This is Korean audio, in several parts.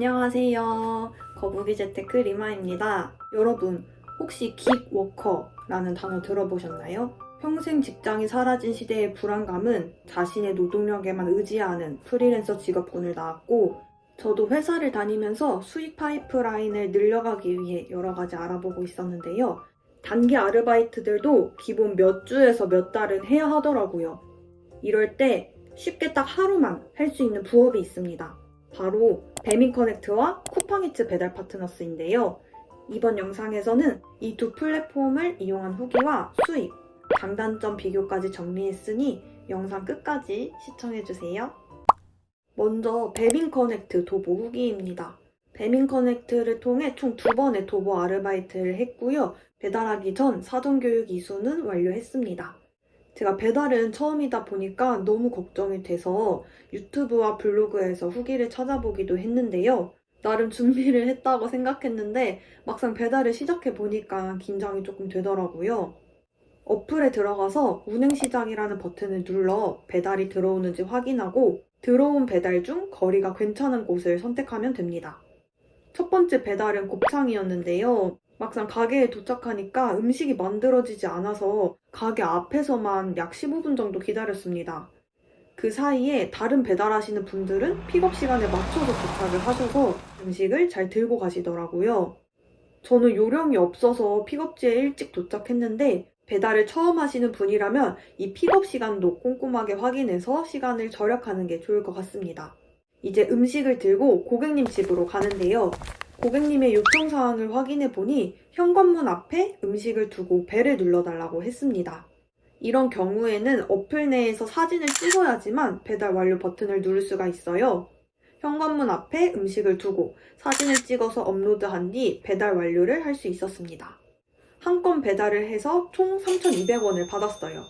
안녕하세요. 거북이 재테크 리마입니다. 여러분, 혹시 긱워커라는 단어 들어보셨나요? 평생 직장이 사라진 시대의 불안감은 자신의 노동력에만 의지하는 프리랜서 직업군을 낳았고, 저도 회사를 다니면서 수익 파이프라인을 늘려가기 위해 여러 가지 알아보고 있었는데요. 단기 아르바이트들도 기본 몇 주에서 몇 달은 해야 하더라고요. 이럴 때 쉽게 딱 하루만 할 수 있는 부업이 있습니다. 바로 배민커넥트와 쿠팡이츠 배달 파트너스인데요. 이번 영상에서는 이 두 플랫폼을 이용한 후기와 수익, 장단점 비교까지 정리했으니 영상 끝까지 시청해주세요. 먼저 배민커넥트 도보 후기입니다. 배민커넥트를 통해 총 2번의 도보 아르바이트를 했고요. 배달하기 전 사전교육 이수는 완료했습니다. 제가 배달은 처음이다 보니까 너무 걱정이 돼서 유튜브와 블로그에서 후기를 찾아보기도 했는데요. 나름 준비를 했다고 생각했는데 막상 배달을 시작해보니까 긴장이 조금 되더라고요. 어플에 들어가서 운행 시작이라는 버튼을 눌러 배달이 들어오는지 확인하고 들어온 배달 중 거리가 괜찮은 곳을 선택하면 됩니다. 첫 번째 배달은 곱창이었는데요. 막상 가게에 도착하니까 음식이 만들어지지 않아서 가게 앞에서만 약 15분 정도 기다렸습니다. 그 사이에 다른 배달하시는 분들은 픽업 시간에 맞춰서 도착을 하셔서 음식을 잘 들고 가시더라고요. 저는 요령이 없어서 픽업지에 일찍 도착했는데 배달을 처음 하시는 분이라면 이 픽업 시간도 꼼꼼하게 확인해서 시간을 절약하는 게 좋을 것 같습니다. 이제 음식을 들고 고객님 집으로 가는데요. 고객님의 요청사항을 확인해보니 현관문 앞에 음식을 두고 벨을 눌러달라고 했습니다. 이런 경우에는 어플 내에서 사진을 찍어야지만 배달 완료 버튼을 누를 수가 있어요. 현관문 앞에 음식을 두고 사진을 찍어서 업로드한 뒤 배달 완료를 할 수 있었습니다. 한 건 배달을 해서 총 3,200원을 받았어요.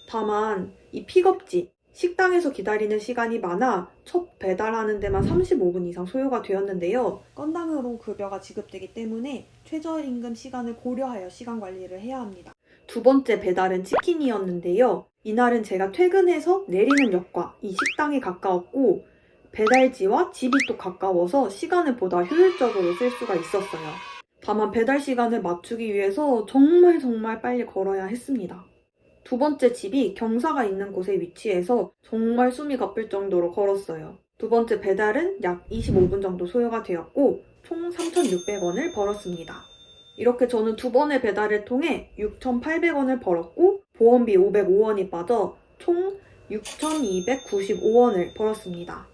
다만 이 픽업지, 식당에서 기다리는 시간이 많아 첫 배달하는 데만 35분 이상 소요가 되었는데요. 건당으로 급여가 지급되기 때문에 최저임금 시간을 고려하여 시간 관리를 해야 합니다. 두 번째 배달은 치킨이었는데요. 이날은 제가 퇴근해서 내리는 역과 이 식당이 가까웠고 배달지와 집이 또 가까워서 시간을 보다 효율적으로 쓸 수가 있었어요. 다만 배달 시간을 맞추기 위해서 정말 빨리 걸어야 했습니다. 두 번째 집이 경사가 있는 곳에 위치해서 정말 숨이 가쁠 정도로 걸었어요. 두 번째 배달은 약 25분 정도 소요가 되었고 총 3,600원을 벌었습니다. 이렇게 저는 두 번의 배달을 통해 6,800원을 벌었고 보험비 505원이 빠져 총 6,295원을 벌었습니다.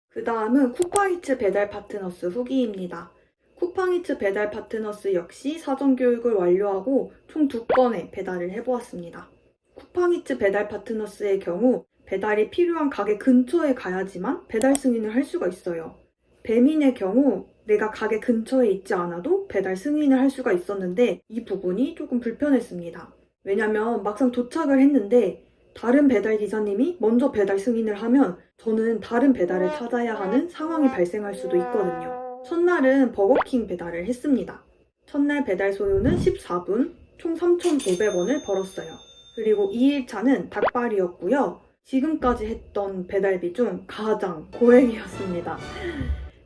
그 다음은 쿠팡이츠 배달 파트너스 후기입니다. 쿠팡이츠 배달 파트너스 역시 사전교육을 완료하고 총 2건의 배달을 해보았습니다. 쿠팡이츠 배달 파트너스의 경우 배달이 필요한 가게 근처에 가야지만 배달 승인을 할 수가 있어요. 배민의 경우 내가 가게 근처에 있지 않아도 배달 승인을 할 수가 있었는데 이 부분이 조금 불편했습니다. 왜냐면 막상 도착을 했는데 다른 배달 기사님이 먼저 배달 승인을 하면 저는 다른 배달을 찾아야 하는 상황이 발생할 수도 있거든요. 첫날은 버거킹 배달을 했습니다. 첫날 배달 소요는 14분, 총 3,500원을 벌었어요. 그리고 2일차는 닭발이었고요. 지금까지 했던 배달비 중 가장 고액이었습니다.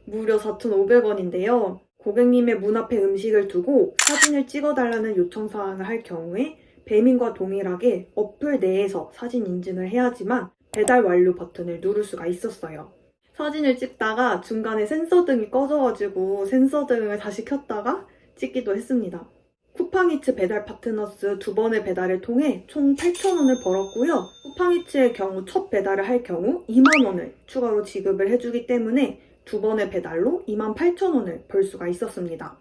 무려 4,500원인데요. 고객님의 문 앞에 음식을 두고 사진을 찍어달라는 요청사항을 할 경우에 배민과 동일하게 어플 내에서 사진 인증을 해야지만 배달 완료 버튼을 누를 수가 있었어요. 사진을 찍다가 중간에 센서등이 꺼져가지고 센서등을 다시 켰다가 찍기도 했습니다. 쿠팡이츠 배달 파트너스 2번의 배달을 통해 총 8,000원을 벌었고요. 쿠팡이츠의 경우 첫 배달을 할 경우 20,000원을 추가로 지급을 해주기 때문에 2번의 배달로 28,000원을 벌 수가 있었습니다.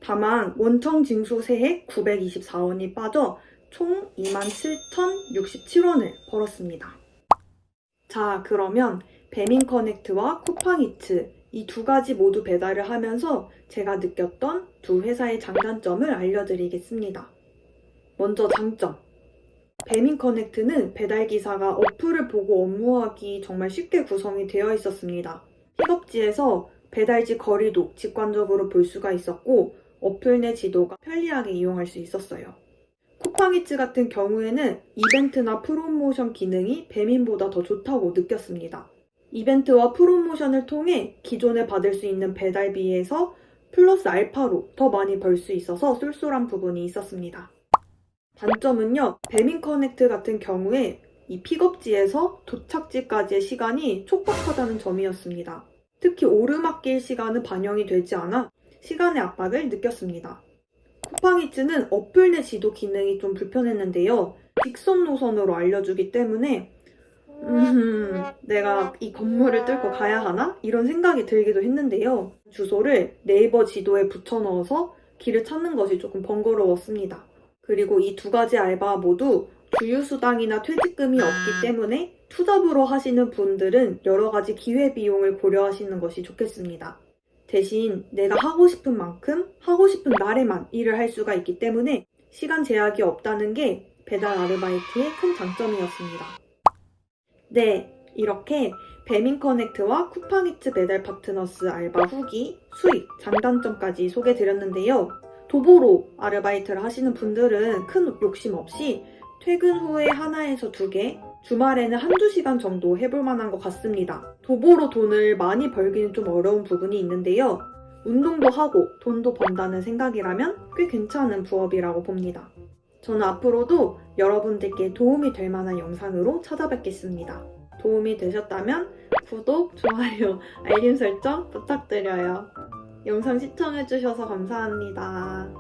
다만 원청 징수 세액 924원이 빠져 총 27,067원을 벌었습니다. 자, 그러면 배민커넥트와 쿠팡이츠 이 두 가지 모두 배달을 하면서 제가 느꼈던 두 회사의 장단점을 알려드리겠습니다. 먼저 장점. 배민커넥트는 배달기사가 어플을 보고 업무하기 정말 쉽게 구성이 되어 있었습니다. 픽업지에서 배달지 거리도 직관적으로 볼 수가 있었고 어플 내 지도가 편리하게 이용할 수 있었어요. 쿠팡이츠 같은 경우에는 이벤트나 프로모션 기능이 배민보다 더 좋다고 느꼈습니다. 이벤트와 프로모션을 통해 기존에 받을 수 있는 배달비에서 플러스 알파로 더 많이 벌 수 있어서 쏠쏠한 부분이 있었습니다. 단점은요, 배민커넥트 같은 경우에 이 픽업지에서 도착지까지의 시간이 촉박하다는 점이었습니다. 특히 오르막길 시간은 반영이 되지 않아 시간의 압박을 느꼈습니다. 쿠팡이츠는 어플 내 지도 기능이 좀 불편했는데요. 직선 노선으로 알려주기 때문에 내가 이 건물을 뚫고 가야 하나? 이런 생각이 들기도 했는데요. 주소를 네이버 지도에 붙여 넣어서 길을 찾는 것이 조금 번거로웠습니다. 그리고 이 두 가지 알바 모두 주유수당이나 퇴직금이 없기 때문에 투잡으로 하시는 분들은 여러 가지 기회비용을 고려하시는 것이 좋겠습니다. 대신 내가 하고 싶은 만큼 하고 싶은 날에만 일을 할 수가 있기 때문에 시간 제약이 없다는 게 배달 아르바이트의 큰 장점이었습니다. 네, 이렇게 배민커넥트와 쿠팡이츠 배달 파트너스 알바 후기, 수익, 장단점까지 소개드렸는데요. 도보로 아르바이트를 하시는 분들은 큰 욕심 없이 퇴근 후에 하나에서 2개, 주말에는 1~2시간 정도 해볼 만한 것 같습니다. 도보로 돈을 많이 벌기는 좀 어려운 부분이 있는데요. 운동도 하고 돈도 번다는 생각이라면 꽤 괜찮은 부업이라고 봅니다. 저는 앞으로도 여러분들께 도움이 될 만한 영상으로 찾아뵙겠습니다. 도움이 되셨다면 구독, 좋아요, 알림 설정 부탁드려요. 영상 시청해주셔서 감사합니다.